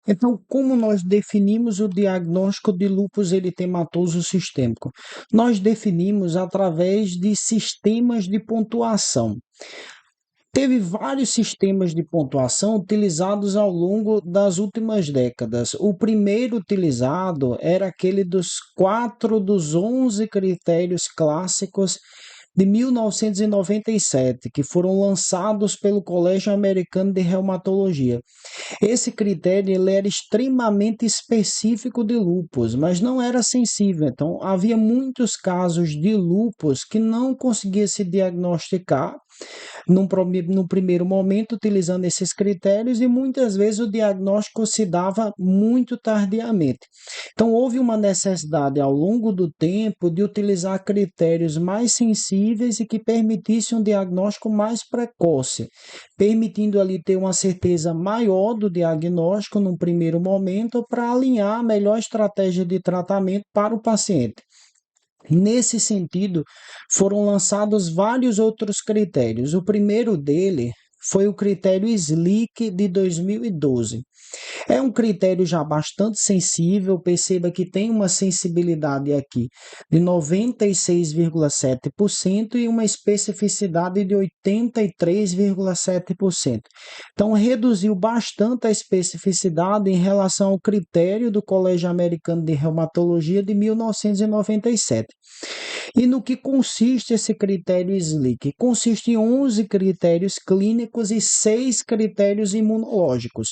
Então, como nós definimos o diagnóstico de lúpus eritematoso sistêmico? Nós definimos através de sistemas de pontuação. Teve vários sistemas de pontuação utilizados ao longo das últimas décadas. O primeiro utilizado era aquele dos 11 critérios clássicos de 1997, que foram lançados pelo Colégio Americano de Reumatologia. Esse critério ele era extremamente específico de lúpus, mas não era sensível. Então, havia muitos casos de lúpus que não conseguia se diagnosticar no primeiro momento, utilizando esses critérios, e muitas vezes o diagnóstico se dava muito tardiamente. Então, houve uma necessidade ao longo do tempo de utilizar critérios mais sensíveis e que permitissem um diagnóstico mais precoce, permitindo ali ter uma certeza maior do diagnóstico no primeiro momento para alinhar a melhor estratégia de tratamento para o paciente. Nesse sentido, foram lançados vários outros critérios. O primeiro dele foi o critério SLIC de 2012. É um critério já bastante sensível, perceba que tem uma sensibilidade aqui de 96,7% e uma especificidade de 83,7%. Então, reduziu bastante a especificidade em relação ao critério do Colégio Americano de Reumatologia de 1997. E no que consiste esse critério SLIC? Consiste em 11 critérios clínicos e 6 critérios imunológicos.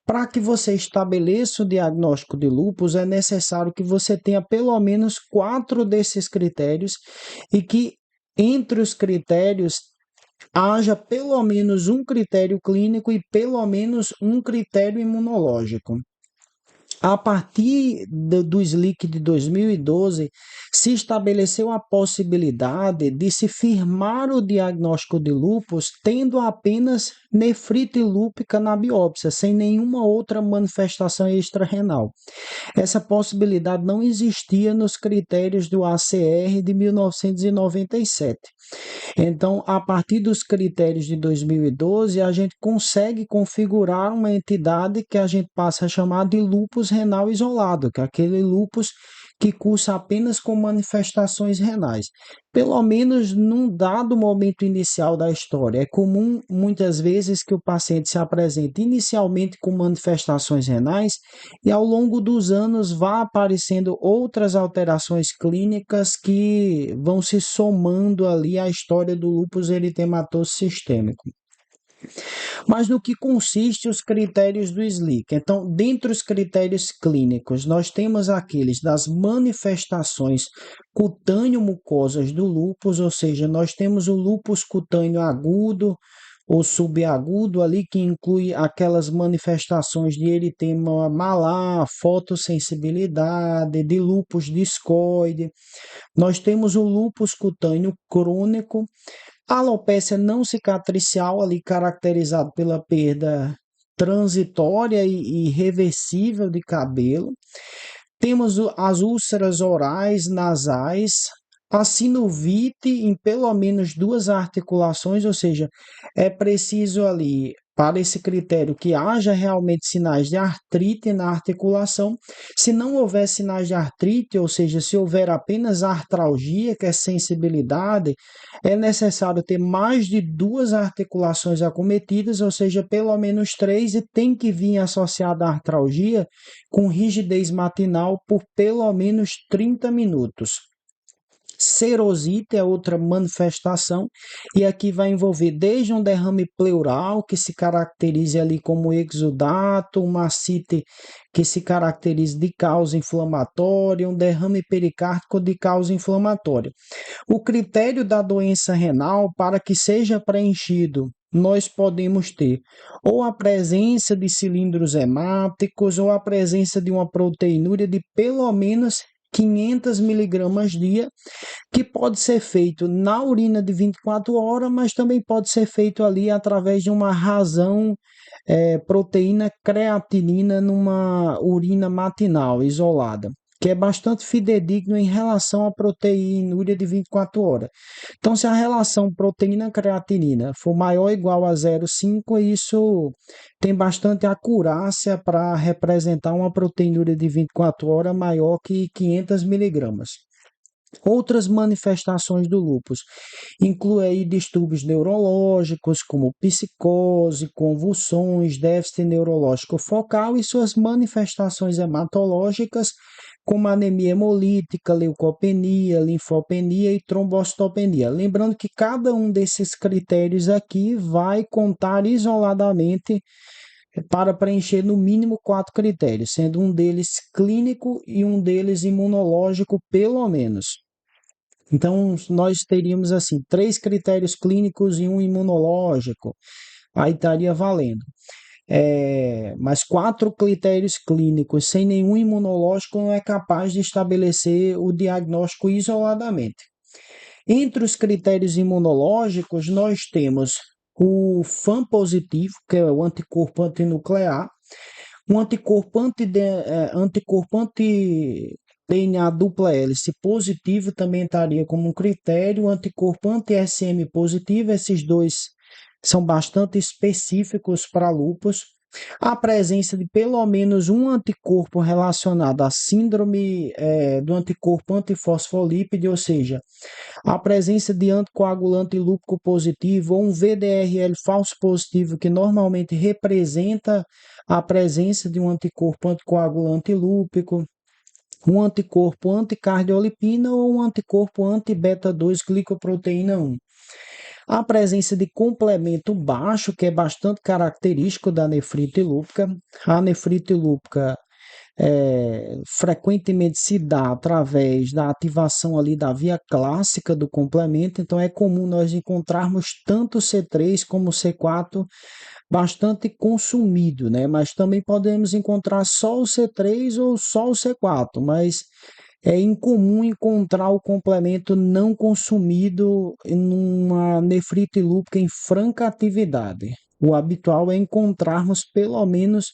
Para que você estabeleça o diagnóstico de lúpus, é necessário que você tenha pelo menos 4 desses critérios e que entre os critérios haja pelo menos um critério clínico e pelo menos um critério imunológico. A partir do SLIC de 2012, se estabeleceu a possibilidade de se firmar o diagnóstico de lúpus tendo apenas nefrite lúpica na biópsia, sem nenhuma outra manifestação extrarrenal. Essa possibilidade não existia nos critérios do ACR de 1997. Então, a partir dos critérios de 2012, a gente consegue configurar uma entidade que a gente passa a chamar de lúpus renal isolado, que é aquele lúpus que cursa apenas com manifestações renais. Pelo menos num dado momento inicial da história. É comum, muitas vezes, que o paciente se apresente inicialmente com manifestações renais e, ao longo dos anos, vá aparecendo outras alterações clínicas que vão se somando ali à história do lúpus eritematoso sistêmico. Mas no que consiste os critérios do SLIC? Então, dentre os critérios clínicos, nós temos aqueles das manifestações cutâneo-mucosas do lúpus, ou seja, nós temos o lúpus cutâneo agudo ou subagudo ali, que inclui aquelas manifestações de eritema malar, fotossensibilidade, de lúpus discoide. Nós temos o lúpus cutâneo crônico, alopecia não cicatricial, ali caracterizado pela perda transitória e irreversível de cabelo. Temos as úlceras orais, nasais, a sinovite em pelo menos 2 articulações, ou seja, é preciso ali, para esse critério, que haja realmente sinais de artrite na articulação. Se não houver sinais de artrite, ou seja, se houver apenas artralgia, que é sensibilidade, é necessário ter mais de 2 articulações acometidas, ou seja, pelo menos 3, e tem que vir associada à artralgia com rigidez matinal por pelo menos 30 minutos. Serosite é outra manifestação, e aqui vai envolver desde um derrame pleural, que se caracteriza ali como exudato, uma ascite que se caracteriza de causa inflamatória, um derrame pericárdico de causa inflamatória. O critério da doença renal, para que seja preenchido, nós podemos ter ou a presença de cilindros hemáticos ou a presença de uma proteinúria de pelo menos 500 miligramas dia, que pode ser feito na urina de 24 horas, mas também pode ser feito ali através de uma razão proteína creatinina numa urina matinal isolada. que é bastante fidedigno em relação à proteinúria de 24 horas. Então, se a relação proteína-creatinina for maior ou igual a 0,5, isso tem bastante acurácia para representar uma proteinúria de 24 horas maior que 500 miligramas. Outras manifestações do lúpus incluem aí distúrbios neurológicos, como psicose, convulsões, déficit neurológico focal e suas manifestações hematológicas, como anemia hemolítica, leucopenia, linfopenia e trombocitopenia. Lembrando que cada um desses critérios aqui vai contar isoladamente para preencher no mínimo 4 critérios, sendo um deles clínico e um deles imunológico, pelo menos. Então, nós teríamos assim 3 critérios clínicos e um imunológico, aí estaria valendo. Mas 4 critérios clínicos sem nenhum imunológico não é capaz de estabelecer o diagnóstico isoladamente. Entre os critérios imunológicos, nós temos o FAM positivo, que é o anticorpo antinuclear, um anticorpo anti-DNA dupla hélice positivo também estaria como um critério, o anticorpo anti-SM positivo, esses dois são bastante específicos para lúpus. A presença de pelo menos um anticorpo relacionado à síndrome do anticorpo antifosfolípide, ou seja, a presença de anticoagulante lúpico positivo ou um VDRL falso positivo, que normalmente representa a presença de um anticorpo anticoagulante lúpico, um anticorpo anticardiolipina ou um anticorpo anti-beta-2 glicoproteína 1. A presença de complemento baixo, que é bastante característico da nefrite lúpica. A nefrite lúpica frequentemente se dá através da ativação ali da via clássica do complemento, então é comum nós encontrarmos tanto o C3 como o C4 bastante consumido, né? Mas também podemos encontrar só o C3 ou só o C4, mas é incomum encontrar o complemento não consumido em uma nefrite lúpica em franca atividade. O habitual é encontrarmos pelo menos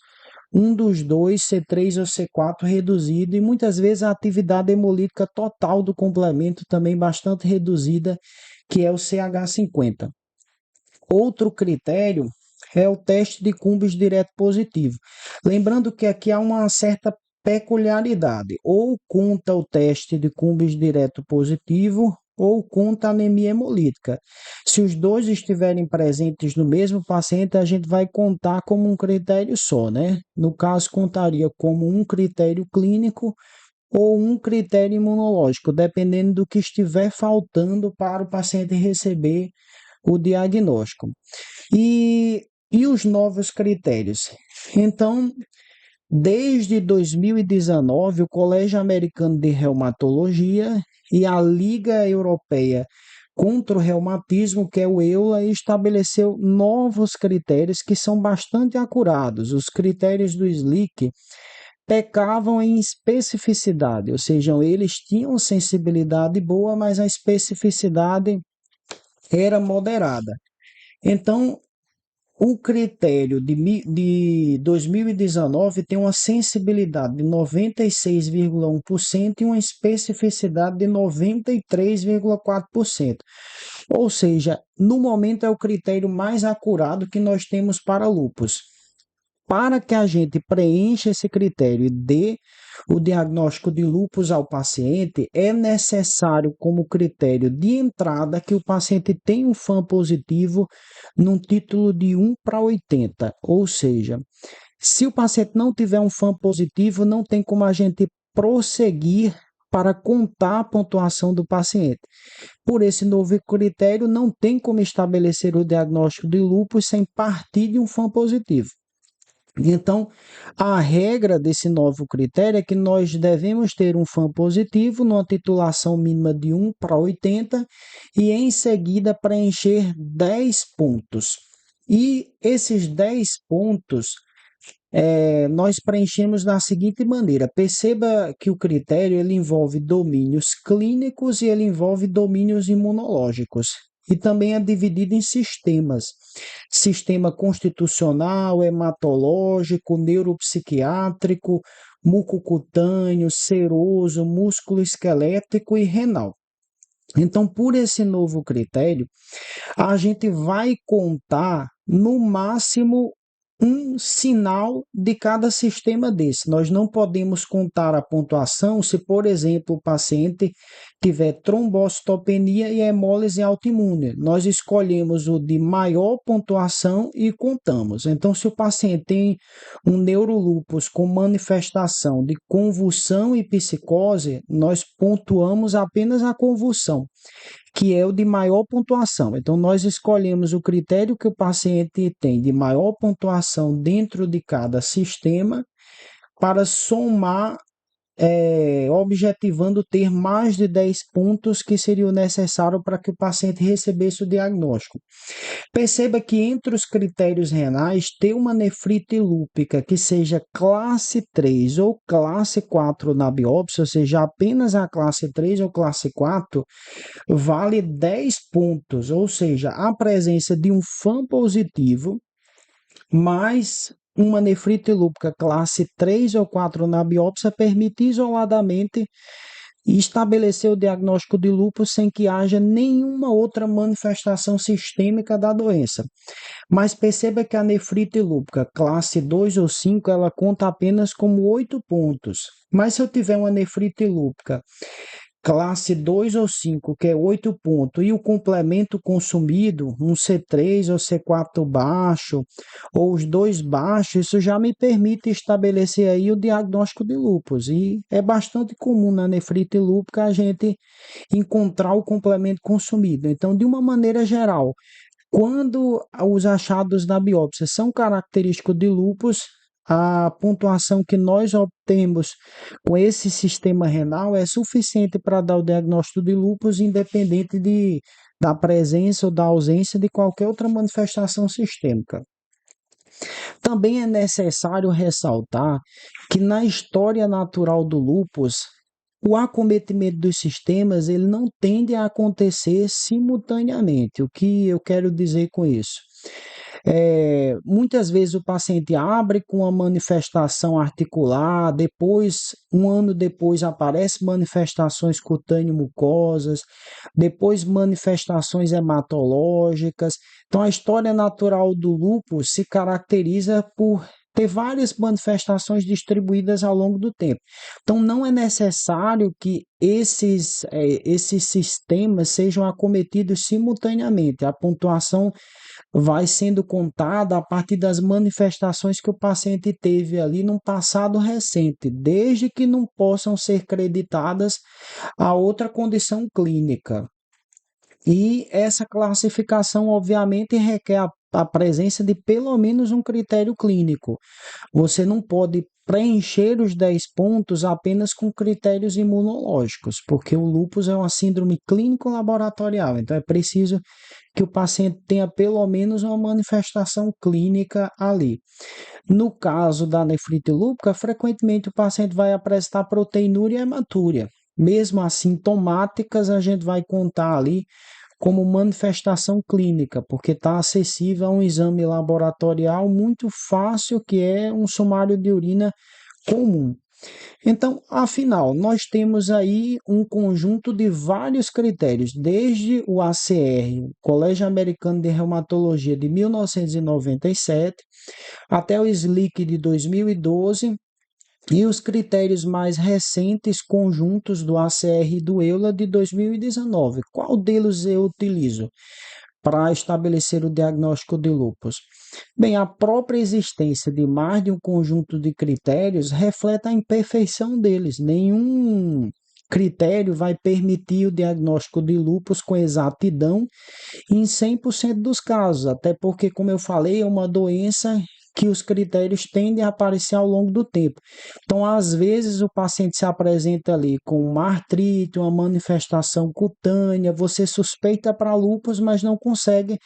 um dos dois, C3 ou C4 reduzido, e muitas vezes a atividade hemolítica total do complemento também bastante reduzida, que é o CH50. Outro critério é o teste de Cumbis direto positivo. Lembrando que aqui há uma certa peculiaridade, ou conta o teste de Cumbis direto positivo, ou conta a anemia hemolítica. Se os dois estiverem presentes no mesmo paciente, a gente vai contar como um critério só, né? No caso, contaria como um critério clínico ou um critério imunológico, dependendo do que estiver faltando para o paciente receber o diagnóstico. E os novos critérios? Então, desde 2019, o Colégio Americano de Reumatologia e a Liga Europeia contra o Reumatismo, que é o EULA, estabeleceu novos critérios que são bastante acurados. Os critérios do SLIC pecavam em especificidade, ou seja, eles tinham sensibilidade boa, mas a especificidade era moderada. Então, o critério de 2019 tem uma sensibilidade de 96,1% e uma especificidade de 93,4%. Ou seja, no momento é o critério mais acurado que nós temos para lúpus. Para que a gente preencha esse critério e dê o diagnóstico de lúpus ao paciente, é necessário como critério de entrada que o paciente tenha um FAM positivo num título de 1/80, ou seja, se o paciente não tiver um FAM positivo, não tem como a gente prosseguir para contar a pontuação do paciente. Por esse novo critério, não tem como estabelecer o diagnóstico de lúpus sem partir de um FAM positivo. Então, a regra desse novo critério é que nós devemos ter um FAM positivo numa titulação mínima de 1/80 e em seguida preencher 10 pontos. E esses 10 pontos nós preenchemos da seguinte maneira. Perceba que o critério ele envolve domínios clínicos e ele envolve domínios imunológicos. E também é dividido em sistemas. Sistema constitucional, hematológico, neuropsiquiátrico, muco cutâneo, seroso, músculo esquelético e renal. Então, por esse novo critério, a gente vai contar no máximo um sinal de cada sistema desse. Nós não podemos contar a pontuação se, por exemplo, o paciente tiver trombocitopenia e hemólise autoimune. Nós escolhemos o de maior pontuação e contamos. Então, se o paciente tem um neurolúpus com manifestação de convulsão e psicose, nós pontuamos apenas a convulsão, que é o de maior pontuação. Então, nós escolhemos o critério que o paciente tem de maior pontuação dentro de cada sistema para somar, objetivando ter mais de 10 pontos que seriam necessários para que o paciente recebesse o diagnóstico. Perceba que entre os critérios renais, ter uma nefrite lúpica que seja classe 3 ou classe 4 na biópsia, ou seja, apenas a classe 3 ou classe 4, vale 10 pontos, ou seja, a presença de um FAM positivo mais uma nefrite lúpica classe 3 ou 4 na biópsia permite isoladamente estabelecer o diagnóstico de lúpus sem que haja nenhuma outra manifestação sistêmica da doença. Mas perceba que a nefrite lúpica classe 2 ou 5, ela conta apenas como 8 pontos. Mas se eu tiver uma nefrite lúpica classe 2 ou 5, que é 8 pontos, e o complemento consumido, um C3 ou C4 baixo, ou os dois baixos, isso já me permite estabelecer aí o diagnóstico de lúpus. E é bastante comum na nefrite lúpica a gente encontrar o complemento consumido. Então, de uma maneira geral, quando os achados da biópsia são característicos de lúpus, a pontuação que nós obtemos com esse sistema renal é suficiente para dar o diagnóstico de lúpus, independente da presença ou da ausência de qualquer outra manifestação sistêmica. Também é necessário ressaltar que na história natural do lúpus, o acometimento dos sistemas ele não tende a acontecer simultaneamente. O que eu quero dizer com isso? Muitas vezes o paciente abre com uma manifestação articular, depois, um ano depois, aparecem manifestações cutâneo-mucosas, depois manifestações hematológicas. Então, a história natural do lúpus se caracteriza por ter várias manifestações distribuídas ao longo do tempo. Então, não é necessário que esses sistemas sejam acometidos simultaneamente. A pontuação vai sendo contada a partir das manifestações que o paciente teve ali num passado recente, desde que não possam ser creditadas a outra condição clínica. E essa classificação, obviamente, requer a presença de pelo menos um critério clínico. Você não pode preencher os 10 pontos apenas com critérios imunológicos, porque o lúpus é uma síndrome clínico-laboratorial, então é preciso que o paciente tenha pelo menos uma manifestação clínica ali. No caso da nefrite lúpica, frequentemente o paciente vai apresentar proteinúria e hematúria. Mesmo assintomáticas, a gente vai contar ali como manifestação clínica, porque está acessível a um exame laboratorial muito fácil, que é um sumário de urina comum. Então, afinal, nós temos aí um conjunto de vários critérios, desde o ACR, o Colégio Americano de Reumatologia de 1997, até o SLIC de 2012, e os critérios mais recentes conjuntos do ACR e do EULA de 2019. Qual deles eu utilizo para estabelecer o diagnóstico de lúpus? Bem, a própria existência de mais de um conjunto de critérios reflete a imperfeição deles. Nenhum critério vai permitir o diagnóstico de lúpus com exatidão em 100% dos casos, até porque, como eu falei, é uma doença que os critérios tendem a aparecer ao longo do tempo. Então, às vezes, o paciente se apresenta ali com uma artrite, uma manifestação cutânea, você suspeita para lúpus, mas não consegue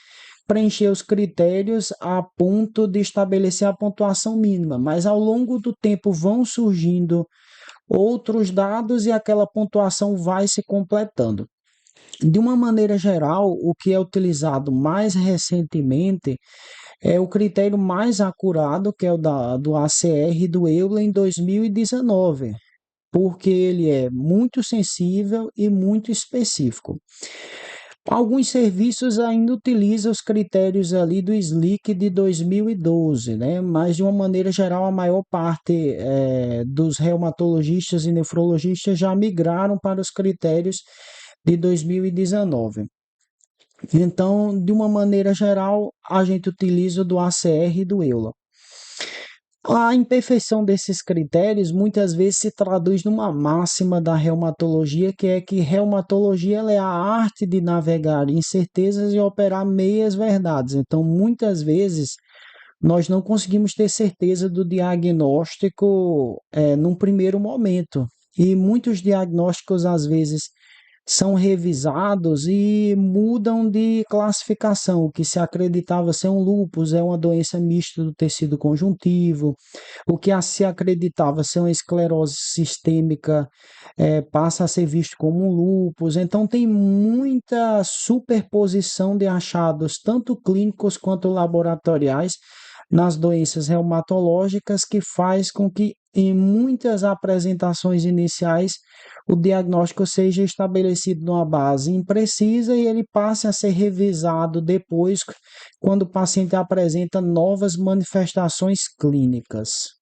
preencher os critérios a ponto de estabelecer a pontuação mínima, mas ao longo do tempo vão surgindo outros dados e aquela pontuação vai se completando. De uma maneira geral, o que é utilizado mais recentemente é o critério mais acurado, que é o do ACR e do Euler em 2019, porque ele é muito sensível e muito específico. Alguns serviços ainda utilizam os critérios ali do SLIC de 2012, né? Mas de uma maneira geral, a maior parte dos reumatologistas e nefrologistas já migraram para os critérios de 2019. Então, de uma maneira geral, a gente utiliza o do ACR e do EULA. A imperfeição desses critérios muitas vezes se traduz numa máxima da reumatologia, que é que reumatologia ela é a arte de navegar em incertezas e operar meias verdades. Então, muitas vezes, nós não conseguimos ter certeza do diagnóstico num primeiro momento. E muitos diagnósticos, às vezes, são revisados e mudam de classificação. O que se acreditava ser um lúpus é uma doença mista do tecido conjuntivo. O que se acreditava ser uma esclerose sistêmica passa a ser visto como um lúpus. Então, tem muita superposição de achados, tanto clínicos quanto laboratoriais, nas doenças reumatológicas, que faz com que, em muitas apresentações iniciais, o diagnóstico seja estabelecido numa base imprecisa e ele passe a ser revisado depois, quando o paciente apresenta novas manifestações clínicas.